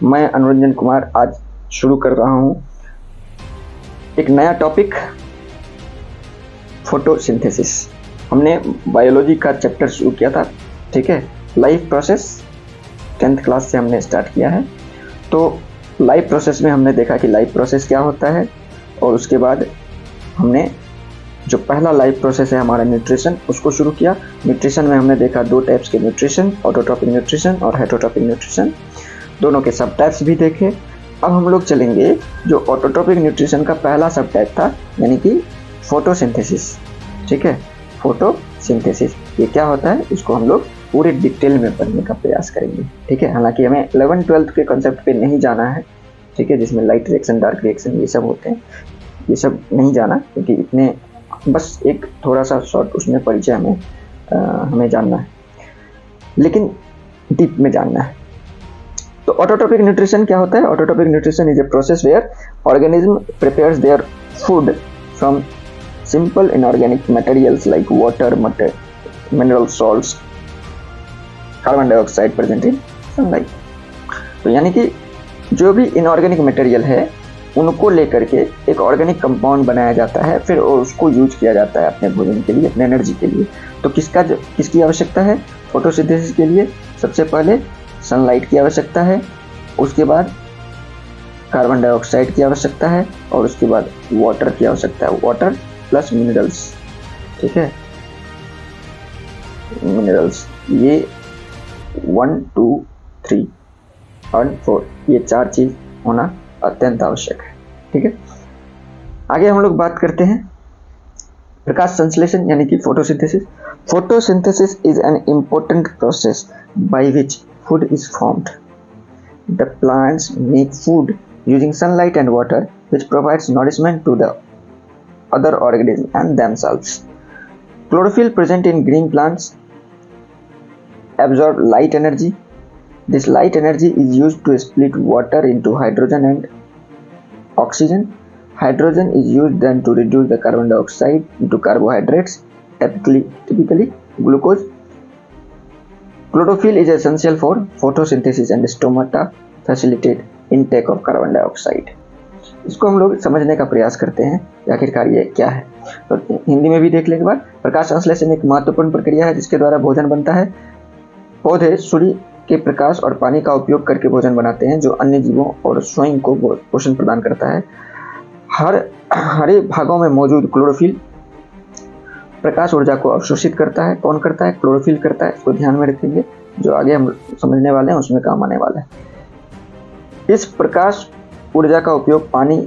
मैं अनुरंजन कुमार आज शुरू कर रहा हूँ एक नया टॉपिक, फोटोसिंथेसिस। हमने बायोलॉजी का चैप्टर शुरू किया था, ठीक है। लाइफ प्रोसेस 10th क्लास से हमने स्टार्ट किया है। तो लाइफ प्रोसेस में हमने देखा कि लाइफ प्रोसेस क्या होता है, और उसके बाद हमने जो पहला लाइफ प्रोसेस है हमारा न्यूट्रिशन, उसको शुरू किया। न्यूट्रिशन में हमने देखा दो टाइप्स के न्यूट्रिशन, ऑटोट्रॉपिक न्यूट्रिशन और हेटरोट्रॉपिक न्यूट्रिशन। दोनों के सब टाइप्स भी देखे। अब हम लोग चलेंगे जो ऑटोट्रॉपिक न्यूट्रिशन का पहला सब टाइप था, यानी कि फोटोसिंथेसिस, ठीक है। फोटोसिंथेसिस ये क्या होता है, इसको हम लोग पूरे डिटेल में पढ़ने का प्रयास करेंगे, ठीक है। हालांकि हमें 11th-12th के कॉन्सेप्ट पे नहीं जाना है, ठीक है, जिसमें लाइट रिएक्शन, डार्क रिएक्शन ये सब होते हैं, ये सब नहीं जाना, क्योंकि इतने बस एक थोड़ा सा शॉर्ट उसमें परिचय हमें जानना है, लेकिन डीप में जानना है। तो ऑटोट्रॉपिक न्यूट्रिशन क्या होता है? Autotrophic nutrition is a process where organism prepares their food from simple inorganic materials like water, mineral salts, carbon dioxide present in sunlight. तो यानी कि जो भी इनऑर्गेनिक मटेरियल है उनको लेकर के एक ऑर्गेनिक कंपाउंड बनाया जाता है, फिर उसको यूज किया जाता है अपने भोजन के लिए, अपने एनर्जी के लिए। तो किसकी आवश्यकता है फोटोसिंथेसिस के लिए? सबसे पहले सनलाइट की आवश्यकता है, उसके बाद कार्बन डाइऑक्साइड की आवश्यकता है, और उसके बाद वाटर की आवश्यकता है, वाटर प्लस मिनरल्स, ठीक है। मिनरल्स ये 1, 2, 3 और 4 ये 4 चीज होना अत्यंत आवश्यक है, ठीक है। आगे हम लोग बात करते हैं प्रकाश संश्लेषण यानी कि photosynthesis. Photosynthesis is an important process by which food is formed. The plants make food using sunlight and water, which provides nourishment to the other organisms and themselves. Chlorophyll present in green plants absorb light energy. This light energy is used to split water into hydrogen and oxygen. Hydrogen is used then to reduce the carbon dioxide into carbohydrates, typically glucose. Chlorophyll is essential for photosynthesis and stomata facilitate intake of carbon dioxide. इसको हम लोग समझने का प्रयास करते हैं कि आखिरकार ये क्या है। तो हिंदी में भी देख लेंगे बार। प्रकाश संश्लेषण एक महत्वपूर्ण प्रक्रिया है जिसके द्वारा भोजन बनता है। पौधे सूर्य के प्रकाश और पानी का उपयोग करके भोजन बनाते हैं, जो अन्य जीवों और स्वयं को पोषण प्रदान करता है। हरे भागों में मौजूद क्लोरोफिल प्रकाश ऊर्जा को अवशोषित करता है। कौन करता है? क्लोरोफिल करता है। इसको ध्यान में रखेंगे, जो आगे हम समझने वाले हैं उसमें काम आने वाला है। इस प्रकाश ऊर्जा का उपयोग पानी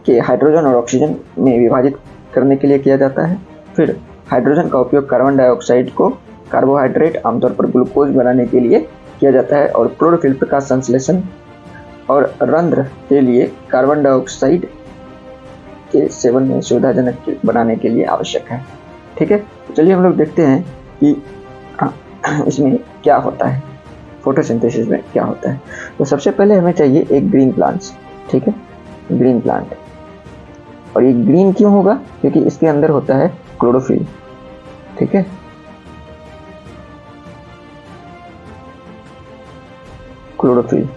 के हाइड्रोजन और ऑक्सीजन में विभाजित करने के लिए किया जाता है। फिर हाइड्रोजन का उपयोग कार्बन डाइऑक्साइड को कार्बोहाइड्रेट, आमतौर पर ग्लूकोज बनाने के लिए किया जाता है। और क्लोरोफिल प्रकाश संश्लेषण और रंध्र के लिए कार्बन डाइऑक्साइड के सेवन में सुविधाजनक बनाने के लिए आवश्यक है, ठीक है। तो चलिए हम लोग देखते हैं कि इसमें क्या होता है, फोटोसिंथेसिस में क्या होता है। तो सबसे पहले हमें चाहिए एक ग्रीन प्लांट्स, ठीक है, ग्रीन प्लांट। और ये ग्रीन क्यों होगा? क्योंकि इसके अंदर होता है क्लोरोफिल, ठीक है। क्लोरोफिल,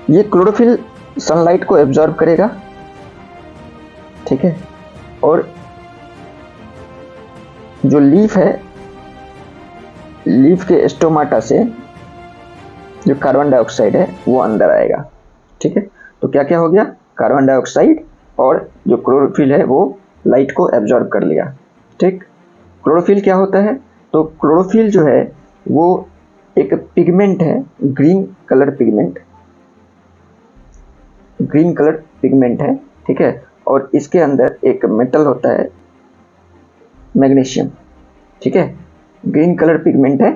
ये क्लोरोफिल सनलाइट को एब्जॉर्ब करेगा, ठीक है। और जो लीफ है, लीफ के स्टोमाटा से जो कार्बन डाइऑक्साइड है वो अंदर आएगा, ठीक है। तो क्या क्या हो गया? कार्बन डाइऑक्साइड और जो क्लोरोफिल है वो लाइट को एब्जॉर्ब कर लिया, ठीक। क्लोरोफिल क्या होता है? तो क्लोरोफिल जो है वो एक पिगमेंट है, ग्रीन कलर पिगमेंट है, ठीक है। और इसके अंदर एक मेटल होता है मैग्नीशियम, ठीक है। ग्रीन कलर पिगमेंट है।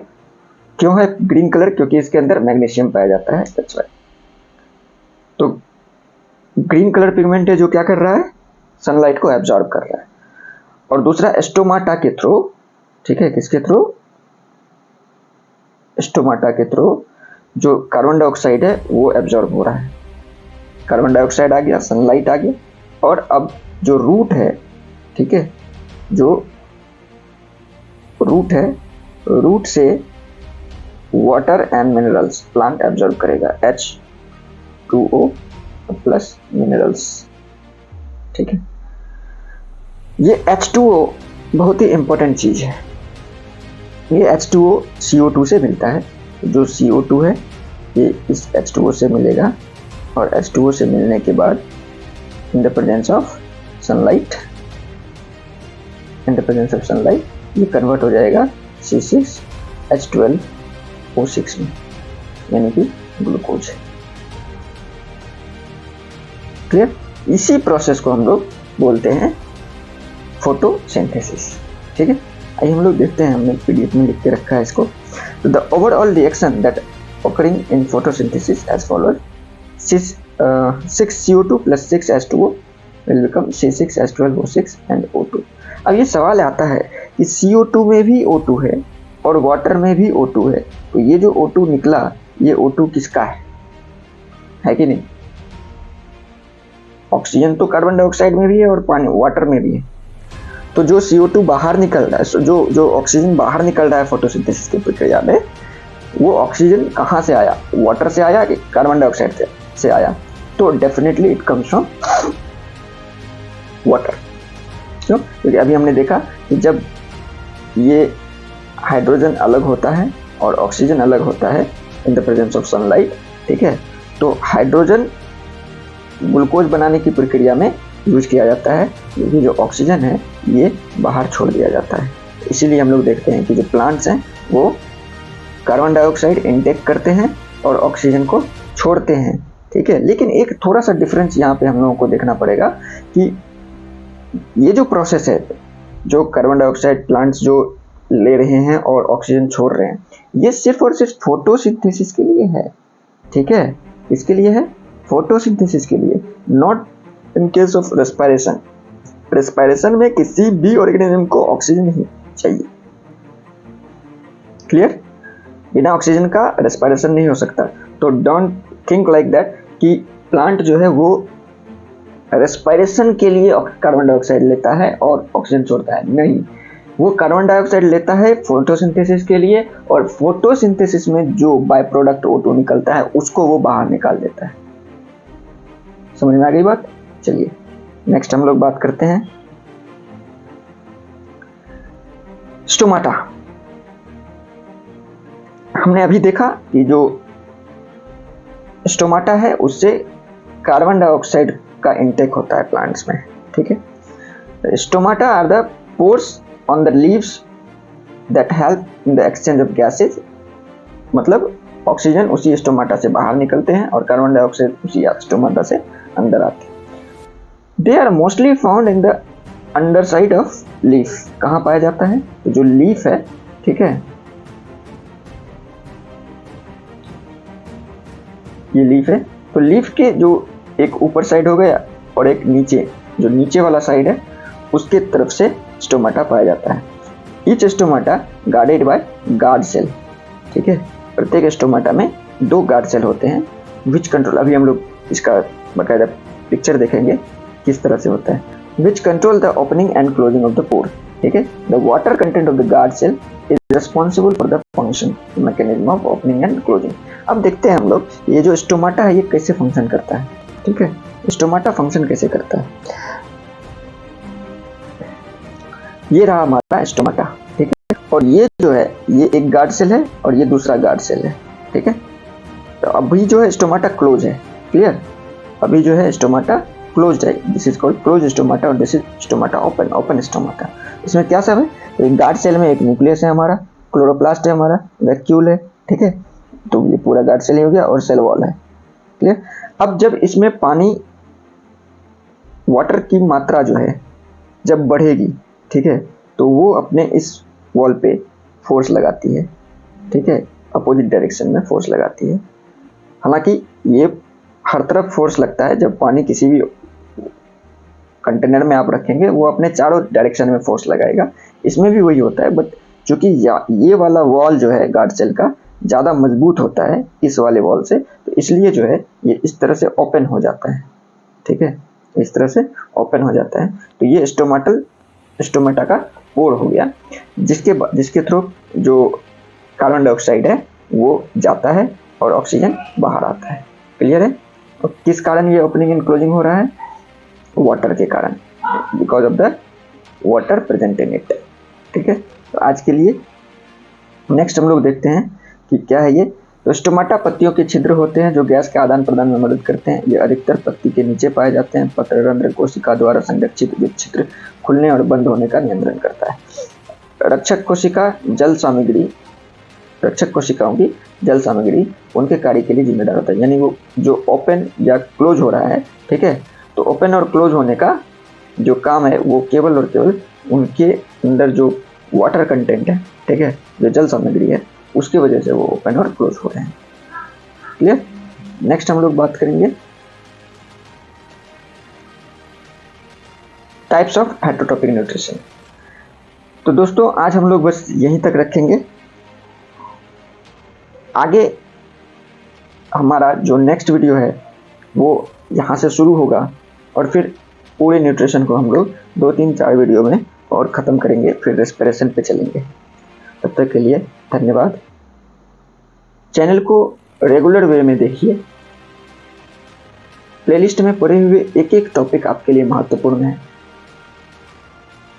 क्यों है ग्रीन कलर? क्योंकि इसके अंदर मैग्नीशियम पाया जाता है, दैट्स व्हाई। तो ग्रीन कलर पिगमेंट है जो क्या कर रहा है? सनलाइट को एब्जॉर्ब कर रहा है। और दूसरा स्टोमाटा के थ्रू, ठीक है, किसके थ्रू? स्टोमाटा के थ्रू जो कार्बन डाइऑक्साइड है वो एब्जॉर्ब हो रहा है। कार्बन डाइऑक्साइड आ गया, सनलाइट आ गया। और अब जो रूट है, ठीक है, जो रूट है, रूट से water and minerals plant absorb करेगा, H2O प्लस मिनरल्स। ठीक है, ये H2O बहुत ही इंपॉर्टेंट चीज है। ये H2O CO2 से मिलता है, जो CO2 है ये इस H2O से मिलेगा, और H2O से मिलने के बाद in the presence of sunlight, ये कन्वर्ट हो जाएगा C6H12O6 में, यानी कि ग्लूकोज। क्लियर? इसी प्रोसेस को हम लोग बोलते हैं फोटोसिंथेसिस। ठीक है, आइए हम लोग देखते हैं, हमने PDF में लिख के रखा है इसको। तो the overall reaction that occurring in photosynthesis as follows: 6CO2 plus 6H2O will become C6H12O6 and O2। अब ये सवाल आता है कि CO2 में भी O2 है और वाटर में भी O2 है, तो ये जो O2 निकला, ये O2 किसका है कि नहीं? ऑक्सीजन तो कार्बन डाइऑक्साइड में भी है और पानी वाटर में भी है। तो जो CO2 बाहर निकल रहा है, जो ऑक्सीजन बाहर निकल रहा है फोटोसिंथेसिस की प्रक्रिया में, वो ऑक्सीजन कहाँ से आया? वाटर से आया कि कार्बन डाइऑक्साइड से आया? तो definitely it comes from water. क्यों? क्योंकि अभी हमने देखा कि जब ये हाइड्रोजन अलग होता है और ऑक्सीजन अलग होता है in the presence of sunlight, ठीक है, तो हाइड्रोजन ग्लूकोज बनाने की प्रक्रिया में यूज किया जाता है, क्योंकि जो ऑक्सीजन है ये बाहर छोड़ दिया जाता है। इसीलिए हम लोग देखते हैं कि जो प्लांट्स हैं वो कार्बन डाइऑक्साइड इनटेक करते हैं और ऑक्सीजन को छोड़ते हैं। ठीक है, लेकिन एक थोड़ा सा डिफरेंस यहाँ पे हम लोगों को देखना पड़ेगा कि ये जो प्रोसेस है, जो कार्बन डाइऑक्साइड प्लांट्स जो ले रहे हैं और ऑक्सीजन छोड़ रहे हैं, ये सिर्फ और सिर्फ फोटोसिंथेसिस के लिए है। ठीक है, इसके लिए है फोटोसिंथेसिस के लिए, not in case of respiration. Respiration में किसी भी ऑर्गेनिज्म को ऑक्सीजन ही चाहिए। क्लियर? बिना ऑक्सीजन का रेस्पिरेशन नहीं हो सकता। तो डोंट थिंक लाइक दैट कि प्लांट जो है वो रेस्पिरेशन के लिए कार्बन डाइऑक्साइड लेता है और ऑक्सीजन छोड़ता है। नहीं, वो कार्बन डाइऑक्साइड लेता है फोटोसिंथेसिस के लिए, और फोटोसिंथेसिस में जो बाय प्रोडक्ट O2 निकलता है उसको वो बाहर निकाल देता है। समझ में आ गई बात? चलिए नेक्स्ट हम लोग बात करते हैं स्टोमाटा। हमने अभी देखा कि जो स्टोमाटा है उससे कार्बन डाइऑक्साइड का इंटेक होता है प्लांट्स में। ठीक है, stomata are the pores on the leaves that help in the exchange of gases. मतलब ऑक्सीजन उसी स्टोमाटा से बाहर निकलते हैं और कार्बन डाइऑक्साइड उसी स्टोमाटा से अंदर आते हैं। They are mostly found in the under side of leaf. कहाँ पाया जाता है? तो जो लीफ है, ठीक है, ये लीफ है, तो लीफ के जो एक ऊपर साइड हो गया और एक नीचे, जो नीचे वाला साइड है उसके तरफ से स्टोमाटा पाया जाता है। Each stomata guarded by guard cell. ठीक है, प्रत्येक स्टोमाटा में 2 गार्ड सेल होते हैं, विच कंट्रोल, अभी हम लोग इसका बाकायदा पिक्चर देखेंगे किस तरह से होता है, which control the opening and closing of the pore. ठीक है, the water content of the guard cell is responsible for the function mechanism of opening and closing. अब देखते हैं हम लोग ये जो स्टोमाटा है ये कैसे फंक्शन करता है। ठीक है, स्टोमाटा फंक्शन कैसे करता है। ये रहा हमारा स्टोमाटा। ठीक है, और ये जो है ये एक गार्ड सेल है और ये दूसरा गार्ड सेल है। ठीक है, तो अभी जो है स्टोमाटा क्लोज है। क्लियर? अभी जो है स्टोमाटा क्लोज्ड है, this is called close stomata, और this is stomata open stomata. इसमें क्या सब है? तो एक गार्ड सेल में एक न्यूक्लियस है हमारा, क्लोरोप्लास्ट है हमारा, वैक्यूल है। ठीक है, तो ये पूरा गार्ड सेल हो गया और सेल वॉल है। क्लियर? अब जब इसमें पानी, वाटर की मात्रा जो है जब बढ़ेगी, ठीक है, तो वो अपने इस वॉल पे फोर्स लगाती है। ठीक है, अपोजिट डायरेक्शन में फोर्स लगाती है। हालांकि ये हर तरफ फोर्स लगता है, जब पानी किसी भी कंटेनर में आप रखेंगे वो अपने चारों डायरेक्शन में फोर्स लगाएगा, इसमें भी वही होता है। बट चूंकि ये वाला वॉल जो है गार्ड सेल का ज़्यादा मजबूत होता है इस वाले वॉल से, तो इसलिए जो है ये इस तरह से ओपन हो जाता है। ठीक है, इस तरह से ओपन हो जाता है। तो ये स्टोमाटा का पोर हो गया, जिसके थ्रू जो कार्बन डाइऑक्साइड है वो जाता है और ऑक्सीजन बाहर आता है। क्लियर है? तो किस कारण ये ओपनिंग एंड क्लोजिंग हो रहा है? वाटर के कारण, because of the water present in it. ठीक है, तो आज के लिए नेक्स्ट हम लोग देखते हैं कि क्या है ये। तो स्टोमाटा पत्तियों के छिद्र होते हैं जो गैस के आदान प्रदान में मदद करते हैं। ये अधिकतर पत्ती के नीचे पाए जाते हैं। पत्ररंध्र कोशिका द्वारा संरक्षित जो छिद्र खुलने और बंद होने का नियंत्रण करता है। रक्षक कोशिका जल सामग्री, रक्षक कोशिकाओं की जल सामग्री उनके कार्य के लिए जिम्मेदार होता है। यानी वो जो ओपन या क्लोज हो रहा है, ठीक है, तो ओपन और क्लोज होने का जो काम है वो केवल और केवल उनके अंदर जो वाटर कंटेंट है, ठीक है, जो जल सामग्री है, उसकी वजह से वो ओपन और क्लोज हो रहे हैं। क्लियर? नेक्स्ट हम लोग बात करेंगे टाइप्स ऑफ हेटरोट्रॉपिक न्यूट्रिशन। तो दोस्तों आज हम लोग बस यहीं तक रखेंगे। आगे हमारा जो नेक्स्ट वीडियो है वो यहाँ से शुरू होगा और फिर पूरे न्यूट्रिशन को हम लोग 2, 3, 4 वीडियो में और ख़त्म करेंगे, फिर रेस्पिरेशन पे चलेंगे। तब तक के लिए धन्यवाद। चैनल को रेगुलर वे में देखिए। प्लेलिस्ट में पड़े हुए एक एक टॉपिक आपके लिए महत्वपूर्ण है,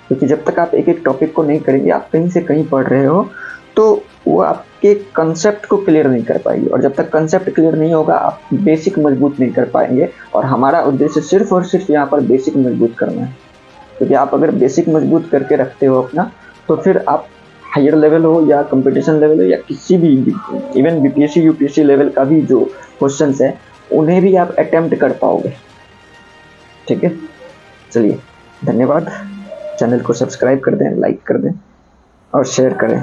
क्योंकि जब तक आप एक एक टॉपिक को नहीं करेंगे, आप कहीं से कहीं पढ़ रहे हो, तो वो आपके कंसेप्ट को क्लियर नहीं कर पाएगी, और जब तक कंसेप्ट क्लियर नहीं होगा आप बेसिक मजबूत नहीं कर पाएंगे। और हमारा उद्देश्य सिर्फ और सिर्फ यहाँ पर बेसिक मजबूत करना है, क्योंकि आप अगर बेसिक मजबूत करके रखते हो अपना, तो फिर आप हायर लेवल हो या कंपटीशन लेवल हो या किसी भी इवन बीपीएससी यूपीएससी लेवल का भी जो क्वेश्चंस है उन्हें भी आप अटेम्प्ट कर पाओगे। ठीक है, चलिए धन्यवाद। चैनल को सब्सक्राइब कर दें, लाइक कर दें और शेयर करें।